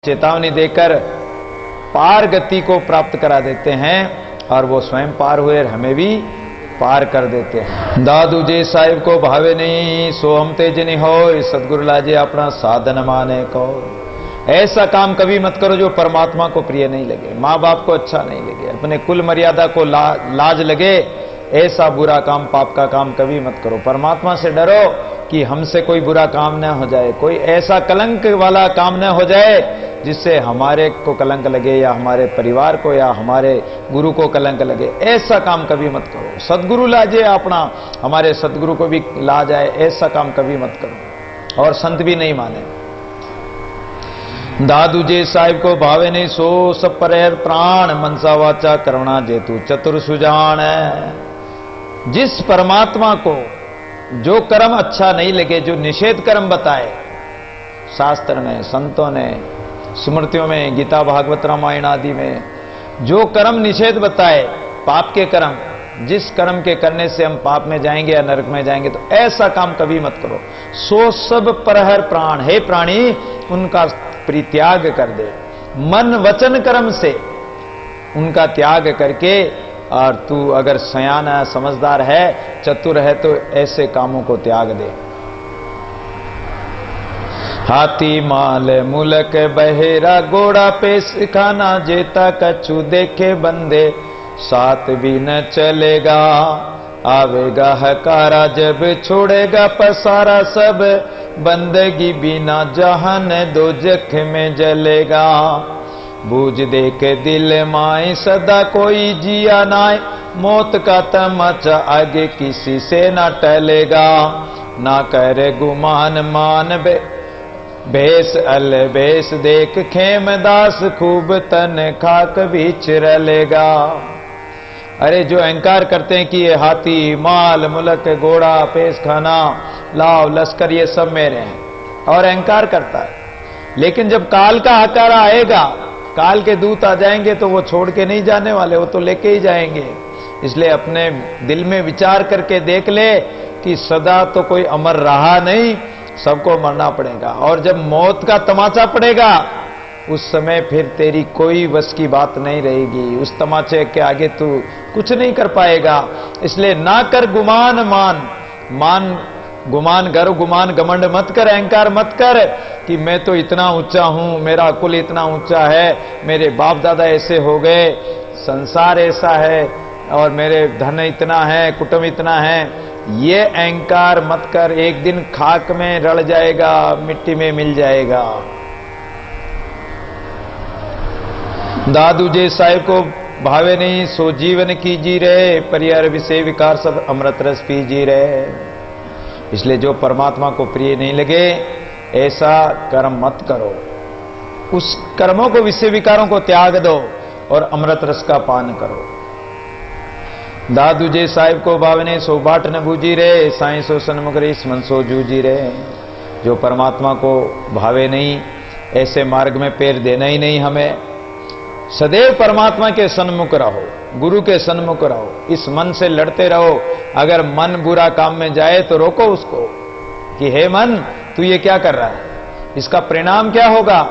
चेतावनी देकर पार गति को प्राप्त करा देते हैं और वो स्वयं पार हुए और हमें भी पार कर देते हैं। दादू जी साहिब को भावे नहीं सो हम तेजनी हो, सदगुरु लाजे अपना साधन माने को। ऐसा काम कभी मत करो जो परमात्मा को प्रिय नहीं लगे, माँ बाप को अच्छा नहीं लगे, अपने कुल मर्यादा को लाज लगे। ऐसा बुरा काम, पाप का काम कभी मत करो। परमात्मा से डरो कि हमसे कोई बुरा काम न हो जाए, कोई ऐसा कलंक वाला काम न हो जाए जिससे हमारे को कलंक लगे या हमारे परिवार को या हमारे गुरु को कलंक लगे। ऐसा काम कभी मत करो। सदगुरु लाजे अपना, हमारे सदगुरु को भी ला जाए, ऐसा काम कभी मत करो। और संत भी नहीं माने। दादू जी साहिब को भावे नहीं सो सब पर प्राण, मनसा वाचा करुणा जेतु चतुर सुजान। जिस परमात्मा को जो कर्म अच्छा नहीं लगे, जो निषेध कर्म बताए शास्त्र में, संतों ने, स्मृतियों में, गीता भागवत रामायण आदि में जो कर्म निषेध बताए, पाप के कर्म, जिस कर्म के करने से हम पाप में जाएंगे या नरक में जाएंगे, तो ऐसा काम कभी मत करो। सो सब परहर प्राण, हे प्राणी उनका परित्याग कर दे। मन वचन कर्म से उनका त्याग करके, और तू अगर सयाना समझदार है, चतुर है, तो ऐसे कामों को त्याग दे। हाथी माल मुलक बहेरा, घोड़ा पे सिखाना जेता कछु देखे बंदे, साथ भी न चलेगा। आवेगा हकारा जब छोड़ेगा पसारा, सब बंदगी बिना जहान दो जख में जलेगा। बूझ दे के दिल माए सदा कोई जिया नाय, मौत का तमाचा आगे किसी से ना टलेगा। ना करे गुमान मान भेस अल भेस देख खेमदास, खूब तन खाक बीच रलेगा। अरे जो अहंकार करते हैं कि ये हाथी माल मुलक घोड़ा पेश खाना लाव लश्कर ये सब मेरे हैं, और अहंकार करता है, लेकिन जब काल का हकारा आएगा, काल के दूत आ जाएंगे, तो वो छोड़ के नहीं जाने वाले, वो तो लेके ही जाएंगे। इसलिए अपने दिल में विचार करके देख ले कि सदा तो कोई अमर रहा नहीं, सबको मरना पड़ेगा। और जब मौत का तमाचा पड़ेगा, उस समय फिर तेरी कोई बस की बात नहीं रहेगी। उस तमाचे के आगे तू कुछ नहीं कर पाएगा। इसलिए ना कर गुमान मान गुमान कर, गुमान घमंड मत कर, अहंकार मत कर कि मैं तो इतना ऊंचा हूं, मेरा कुल इतना ऊंचा है, मेरे बाप दादा ऐसे हो गए, संसार ऐसा है, और मेरे धन इतना है, कुटुंब इतना है। ये अहंकार मत कर, एक दिन खाक में रल जाएगा, मिट्टी में मिल जाएगा। दादू जी साहिब को भावे नहीं सो जीवन की जी रहे, परिहर विषय विकार सब अमृत रस पी जी रहे। इसलिए जो परमात्मा को प्रिय नहीं लगे, ऐसा कर्म मत करो। उस कर्मों को, विषय विकारों को त्याग दो और अमृत रस का पान करो। दादू जी साहिब को भावने सो बाट न बूझी रहे, साई सो सन्मुख रही मन सो जूझी रहे। जो परमात्मा को भावे नहीं, ऐसे मार्ग में पैर देना ही नहीं हमें। सदैव परमात्मा के सन्मुख रहो, गुरु के सन्मुख रहो, इस मन से लड़ते रहो। अगर मन बुरा काम में जाए तो रोको उसको कि हे मन, तू ये क्या कर रहा है, इसका परिणाम क्या होगा,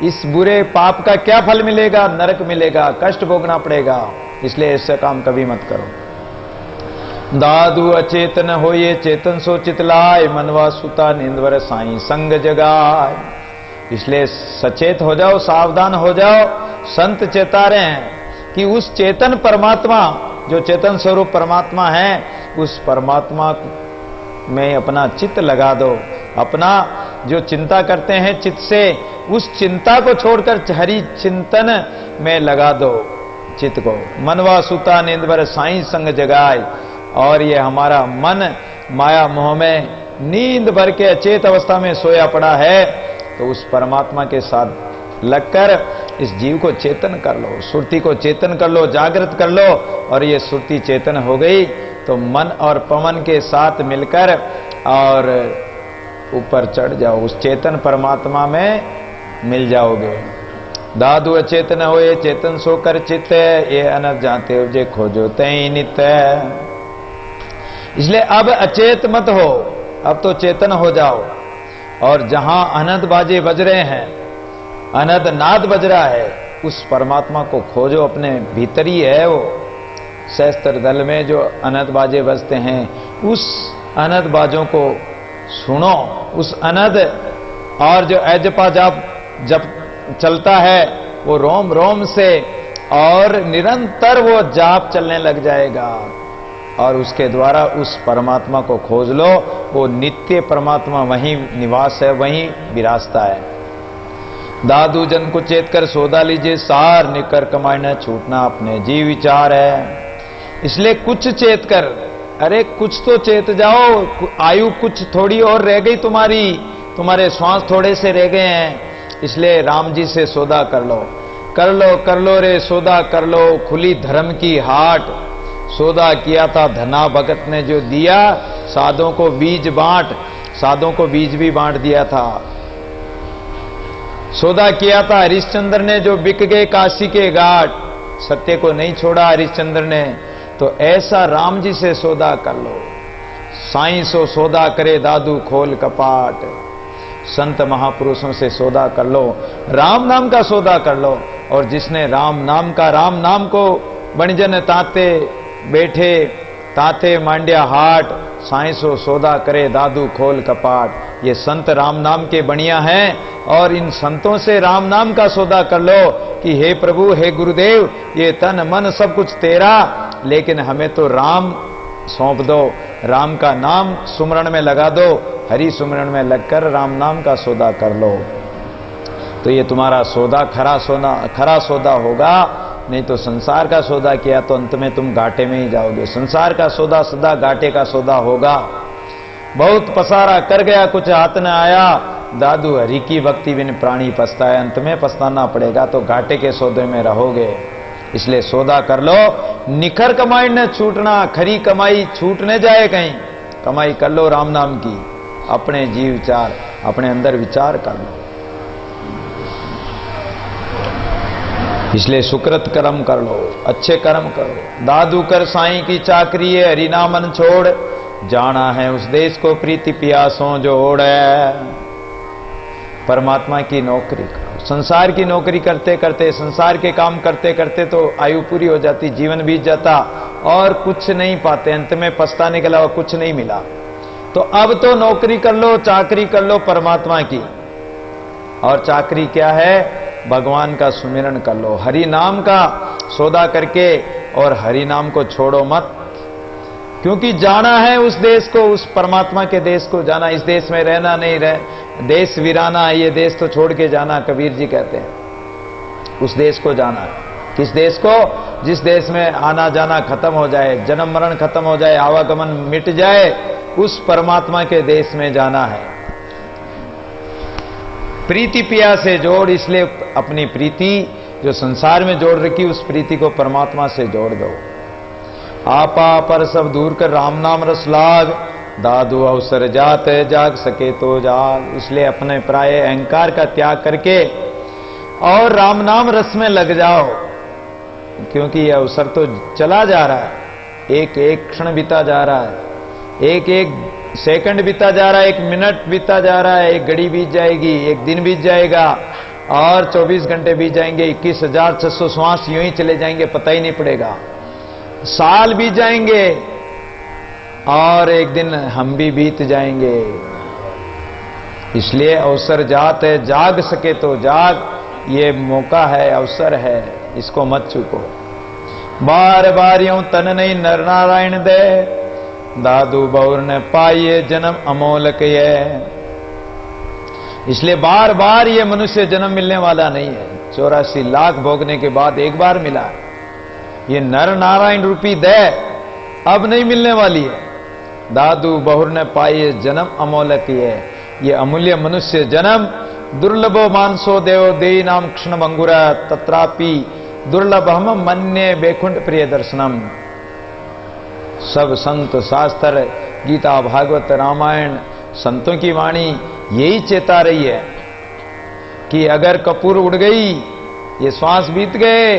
इस बुरे पाप का क्या फल मिलेगा, नरक मिलेगा, कष्ट भोगना पड़ेगा। इसलिए ऐसा काम कभी मत करो। दादू अचेतन हो ये चेतन सो चितलाय, मनवा सुता नींदवर साई संग जगाय। इसलिए सचेत हो जाओ, सावधान हो जाओ। संत चेता रहे हैं कि उस चेतन परमात्मा, जो चेतन स्वरूप परमात्मा है, उस परमात्मा में अपना चित्त लगा दो। अपना जो चिंता करते हैं चित्त से, उस चिंता को छोड़कर हरि चिंतन में लगा दो चित्त को। मनवा सुता नींदवर साई संग जगाए। और ये हमारा मन माया मोह में नींद भर के अचेत अवस्था में सोया पड़ा है, तो उस परमात्मा के साथ लगकर इस जीव को चेतन कर लो, सुरती को चेतन कर लो, जागृत कर लो। और ये सुरती चेतन हो गई तो मन और पवन के साथ मिलकर और ऊपर चढ़ जाओ, उस चेतन परमात्मा में मिल जाओगे। दादू अचेतन हो ये चेतन सोकर चित्त, ये अनंत जाते हो जे खोजो तई नित। इसलिए अब अचेत मत हो, अब तो चेतन हो जाओ। और जहां अनंत बाजे बज रहे हैं, अनद नाद बज रहा है, उस परमात्मा को खोजो, अपने भीतर ही है वो। सहस्त्र दल में जो अनद बाजे बजते हैं, उस अनद बाजों को सुनो, उस अनद। और जो अजपा जाप जब चलता है वो रोम रोम से, और निरंतर वो जाप चलने लग जाएगा, और उसके द्वारा उस परमात्मा को खोज लो। वो नित्य परमात्मा वहीं निवास है, वहीं विराजता है। दादू जन को चेत कर सौदा लीजिए सार, निकर कमाई न छूटना अपने जी विचार है। इसलिए कुछ चेत कर, अरे कुछ तो चेत जाओ, आयु कुछ थोड़ी और रह गई तुम्हारी, तुम्हारे श्वास थोड़े से रह गए हैं। इसलिए राम जी से सौदा कर लो, कर लो, कर लो रे सौदा कर लो, खुली धर्म की हाट। सौदा किया था धना भगत ने जो दिया, साधों को बीज बांट, साधों को बीज भी बांट दिया था। सौदा किया था हरिश्चंद्र ने जो बिक गए काशी के घाट, सत्य को नहीं छोड़ा हरिश्चंद्र ने। तो ऐसा राम जी से सौदा कर लो। साईं सो सौदा करे दादू खोल कपाट। संत महापुरुषों से सौदा कर लो, राम नाम का सौदा कर लो। और जिसने राम नाम को बणजन ताते बैठे, ताते मांड्या हाट, साईं सो सौदा करे दादू खोल कपाट। ये संत राम नाम के बणिया हैं, और इन संतों से राम नाम का सौदा कर लो कि हे प्रभु, हे गुरुदेव, ये तन मन सब कुछ तेरा, लेकिन हमें तो राम सौंप दो, राम का नाम सुमरण में लगा दो। हरि सुमरण में लगकर राम नाम का सौदा कर लो, तो ये तुम्हारा सौदा खरा सौदा होगा। नहीं तो संसार का सौदा किया तो अंत में तुम घाटे में ही जाओगे। संसार का सौदा सदा घाटे का सौदा होगा। बहुत पसारा कर गया कुछ हाथ न आया, दादू हरि की भक्ति बिन प्राणी पछताया। अंत में पछताना पड़ेगा, तो घाटे के सौदे में रहोगे। इसलिए सौदा कर लो, निखर कमाई न छूटना, खरी कमाई छूट न जाए कहीं। कमाई कर लो राम नाम की, अपने जीव विचार, अपने अंदर विचार कर लो। इसलिए सुकृत कर्म कर लो, अच्छे कर्म करो। दादू कर साईं की चाकरी है, हरि नामन छोड़, जाना है उस देश को प्रीति पियासों जोड़। परमात्मा की नौकरी करो। संसार की नौकरी करते करते, संसार के काम करते करते तो आयु पूरी हो जाती, जीवन बीत जाता और कुछ नहीं पाते, अंत में पछताने के अलावा कुछ नहीं मिला। तो अब तो नौकरी कर लो, चाकरी कर लो परमात्मा की। और चाकरी क्या है? भगवान का सुमिरन कर लो, हरि नाम का सौदा करके, और हरि नाम को छोड़ो मत। क्योंकि जाना है उस देश को, उस परमात्मा के देश को जाना। इस देश में रहना नहीं, देश वीराना है, ये देश तो छोड़ के जाना, कबीर जी कहते हैं। उस देश को जाना है। किस देश को? जिस देश में आना जाना खत्म हो जाए, जन्म मरण खत्म हो जाए, आवागमन मिट जाए, उस परमात्मा के देश में जाना है। प्रीति पिया से जोड़, इसलिए अपनी प्रीति जो संसार में जोड़ रखी, उस प्रीति को परमात्मा से जोड़ दो। आपा पर सब दूर कर राम नाम रस लाग, दादू अवसर जात जाग सके तो जाग। इसलिए अपने प्राय अहंकार का त्याग करके और राम नाम रस में लग जाओ, क्योंकि यह अवसर तो चला जा रहा है। एक एक क्षण बीता जा रहा है, एक एक सेकंड बीता जा रहा है, एक मिनट बीता जा रहा है, एक घड़ी बीत जाएगी, एक दिन बीत जाएगा, और 24 घंटे बीत जाएंगे, 21,600 श्वास यूं ही चले जाएंगे, पता ही नहीं पड़ेगा। साल बीत जाएंगे, और एक दिन हम भी बीत जाएंगे। इसलिए अवसर जात है, जाग सके तो जाग। ये मौका है, अवसर है, इसको मत चूको। बार बार यूं तन नहीं नर नारायण दे, दादू बहुर ने पाइए जन्म अमोलक ये। इसलिए बार बार ये मनुष्य जन्म मिलने वाला नहीं है। 84 लाख भोगने के बाद एक बार मिला। ये नर नारायण रूपी दया अब नहीं मिलने वाली है। दादू बहुर ने पाइए जन्म अमोलक ये अमूल्य मनुष्य जन्म दुर्लभो मानसो देव देई नाम क्षण भंगुरा तत्रापि दुर्लभम मन्ये बैकुंठ प्रिय दर्शनम। सब संत शास्त्र, गीता, भागवत, रामायण, संतों की वाणी यही चेता रही है कि अगर कपूर उड़ गई, ये श्वास बीत गए,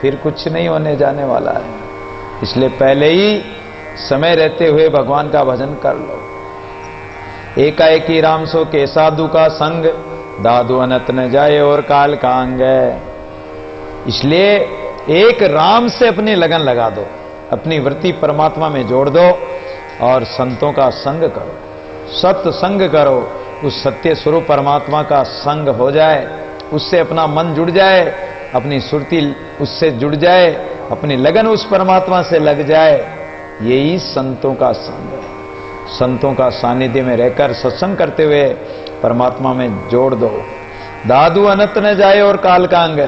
फिर कुछ नहीं होने जाने वाला है। इसलिए पहले ही समय रहते हुए भगवान का भजन कर लो। एकाएकी राम सो के साधु का संग, दादू अनंत न जाए और काल कांग। इसलिए एक राम से अपनी लगन लगा दो, अपनी वृत्ति परमात्मा में जोड़ दो और संतों का संग करो, सत्संग करो। उस सत्य स्वरूप परमात्मा का संग हो जाए, उससे अपना मन जुड़ जाए, अपनी सुरती उससे जुड़ जाए, अपनी लगन उस परमात्मा से लग जाए। यही संतों का संग है। संतों का सानिध्य में रहकर सत्संग करते हुए परमात्मा में जोड़ दो। दादू अनंत न जाए और काल कांग।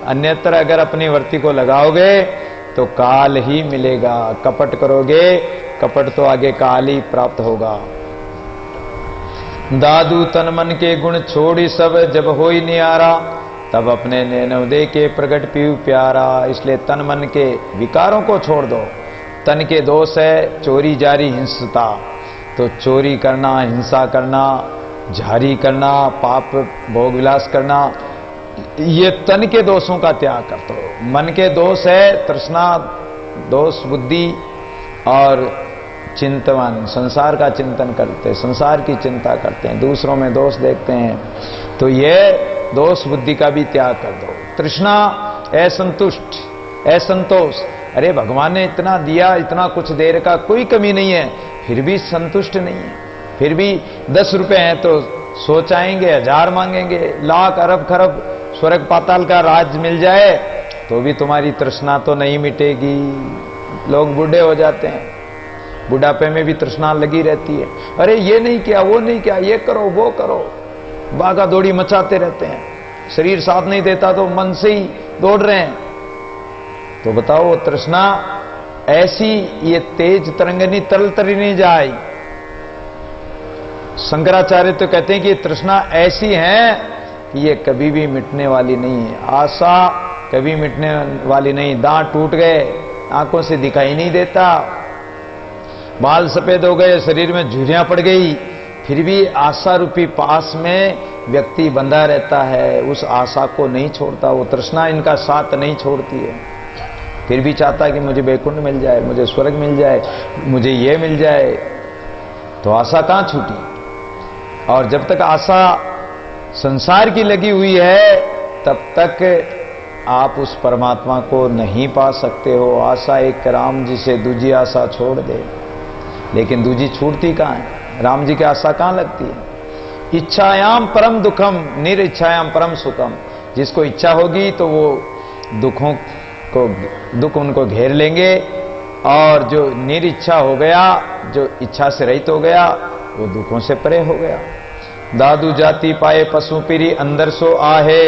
अन्यत्र अगर अपनी वृत्ति को लगाओगे तो काल ही मिलेगा। कपट करोगे, कपट तो आगे काल ही प्राप्त होगा। दादू तन मन के गुण छोड़ी सब, जब होई नियारा तब अपने नैनव दे के प्रगट पीऊ प्यारा। इसलिए तन मन के विकारों को छोड़ दो। तन के दोष है चोरी जारी हिंसता, तो चोरी करना, हिंसा करना, झारी करना, पाप भोग विलास करना, ये तन के दोषों का त्याग कर दो। मन के दोष है तृष्णा, दोष बुद्धि और चिंतन, संसार का चिंतन करते, संसार की चिंता करते हैं, दूसरों में दोष देखते हैं, तो ये दोष बुद्धि का भी त्याग कर दो। तृष्णा, असंतुष्ट, असंतोष, अरे भगवान ने इतना दिया, इतना कुछ देर का कोई कमी नहीं है, फिर भी संतुष्ट नहीं है। फिर भी 10 रुपए हैं तो सोचाएंगे, 1000 मांगेंगे, लाख अरब खरब स्वर्ग पाताल का राज मिल जाए तो भी तुम्हारी तृष्णा तो नहीं मिटेगी। लोग बूढ़े हो जाते हैं, बुढ़ापे में भी तृष्णा लगी रहती है। अरे ये नहीं किया, वो नहीं किया, ये करो, वो करो, भागा दौड़ी मचाते रहते हैं। शरीर साथ नहीं देता तो मन से ही दौड़ रहे हैं। तो बताओ तृष्णा ऐसी, ये तेज तरंगनी तरल तरी नहीं जाए। शंकराचार्य तो कहते हैं कि तृष्णा ऐसी है कि ये कभी भी मिटने वाली नहीं है। आशा कभी मिटने वाली नहीं। दांत टूट गए, आंखों से दिखाई नहीं देता, बाल सफेद हो गए, शरीर में झुर्रियां पड़ गई, फिर भी आशा रूपी पास में व्यक्ति बंधा रहता है, उस आशा को नहीं छोड़ता। वो तृष्णा इनका साथ नहीं छोड़ती है। फिर भी चाहता है कि मुझे वैकुंठ मिल जाए, मुझे स्वर्ग मिल जाए, मुझे ये मिल जाए। तो आशा कहां छूटी? और जब तक आशा संसार की लगी हुई है तब तक आप उस परमात्मा को नहीं पा सकते हो। आशा एक राम जी से दूजी आशा छोड़ दे, लेकिन दूजी छूटती कहां है? राम जी की आशा कहां लगती है? इच्छायाम परम दुखम, निरिच्छायाम परम सुखम। जिसको इच्छा होगी तो वो दुखों को, दुख उनको घेर लेंगे, और जो निरिच्छा हो गया, जो इच्छा से रहित हो गया, वो दुखों से परे हो गया। दादू जाति पाए पशु पीरी, अंदर सो आहे,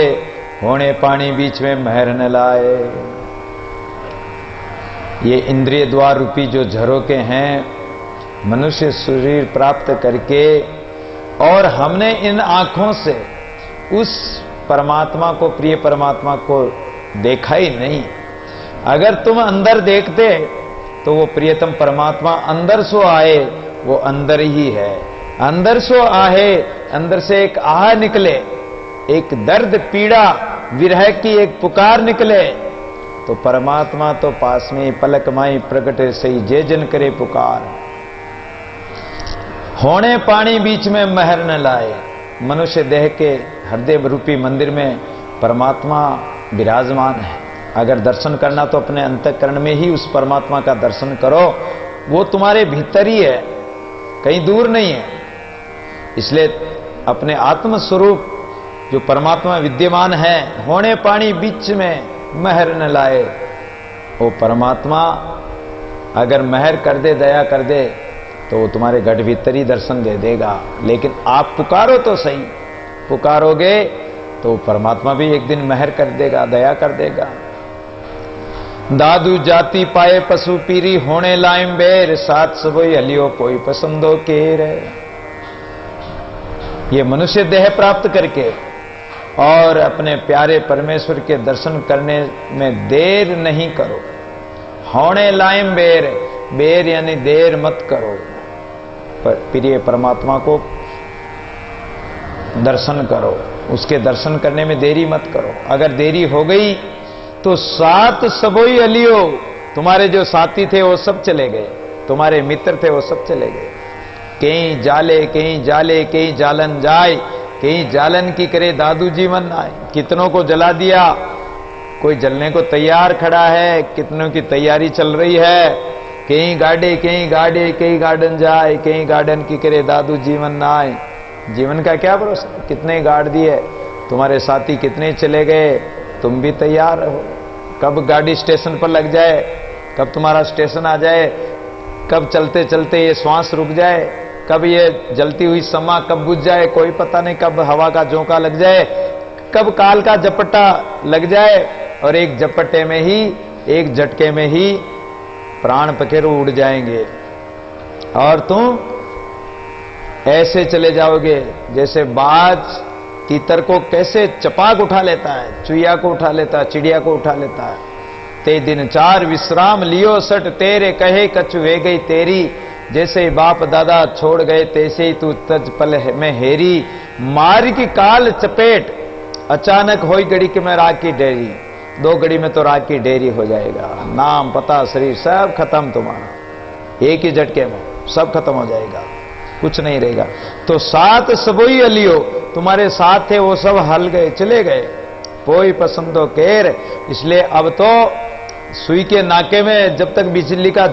होने पानी बीच में महर न लाए। ये इंद्रिय द्वार रूपी जो झरोके हैं, मनुष्य शरीर प्राप्त करके, और हमने इन आंखों से उस परमात्मा को, प्रिय परमात्मा को देखा ही नहीं। अगर तुम अंदर देखते तो वो प्रियतम परमात्मा अंदर सो आए, वो अंदर ही है। अंदर सो आहे, अंदर से एक आह निकले, एक दर्द पीड़ा विरह की एक पुकार निकले, तो परमात्मा तो पास में ही पलक माई प्रगटे सही, जे जन करे पुकार। होने पानी बीच में महर न लाए। मनुष्य देह के हृदय रूपी मंदिर में परमात्मा विराजमान है। अगर दर्शन करना तो अपने अंतःकरण में ही उस परमात्मा का दर्शन करो। वो तुम्हारे भीतर ही है, कहीं दूर नहीं है। इसलिए अपने आत्म स्वरूप जो परमात्मा विद्यमान है, होने पानी बीच में महर न लाए, वो परमात्मा अगर महर कर दे, दया कर दे, तो वो तुम्हारे घट भीतर ही दर्शन दे देगा। लेकिन आप पुकारो तो सही, पुकारोगे तो परमात्मा भी एक दिन महर कर देगा, दया कर देगा। दादू जाति पाए पशु पीरी, होने लाइम बेर, सात सबोई हलियो कोई पसंदो केर। ये मनुष्य देह प्राप्त करके और अपने प्यारे परमेश्वर के दर्शन करने में देर नहीं करो। होने लाइम बेर, बेर यानी देर मत करो। प्रिय परमात्मा को दर्शन करो, उसके दर्शन करने में देरी मत करो। अगर देरी हो गई तो सात सबोई अलियो, तुम्हारे जो साथी थे वो सब चले गए, तुम्हारे मित्र थे वो सब चले गए। कहीं जाले कहीं जाले, कहीं जालन जाए, कहीं जालन की करे दादू जीवन आए। कितनों को जला दिया, कोई जलने को तैयार खड़ा है, कितनों की तैयारी चल रही है। कहीं गाड़े कहीं गार्डन जाए, कहीं गार्डन की करे दादू जीवन ना आए। जीवन का क्या भरोसा, कितने गाड़ दिए, तुम्हारे साथी कितने चले गए, तुम भी तैयार रहो। कब गाड़ी स्टेशन पर लग जाए, कब तुम्हारा स्टेशन आ जाए, कब चलते चलते ये श्वास रुक जाए, कब ये जलती हुई समा कब बुझ जाए, कोई पता नहीं। कब हवा का झोंका लग जाए, कब काल का झपट्टा लग जाए, और एक झपट्टे में ही, एक झटके में ही प्राण पखेरु उड़ जाएंगे और तुम ऐसे चले जाओगे जैसे बाज तीतर को कैसे चपाक उठा लेता है, चुईया को उठा लेता है, चिड़िया को उठा लेता है। ते दिन चार विश्राम लियो सट तेरे कहे कछ वे गई तेरी। जैसे ही बाप दादा छोड़ गए तैसे ही तू तज पल में हेरी। मार की काल चपेट अचानक होई घड़ी कि मैं राग की डेरी। 2 घड़ी में तो राग की डेरी हो जाएगा। नाम पता शरीर सब खत्म तुम्हारा, एक ही झटके में सब खत्म हो जाएगा, कुछ नहीं रहेगा। तो साथ सबोई अलियो, तुम्हारे साथ थे वो सब हल गए, चले गए। कोई पसंदो केर, इसलिए अब तो सुई के नाके में जब तक बिजली का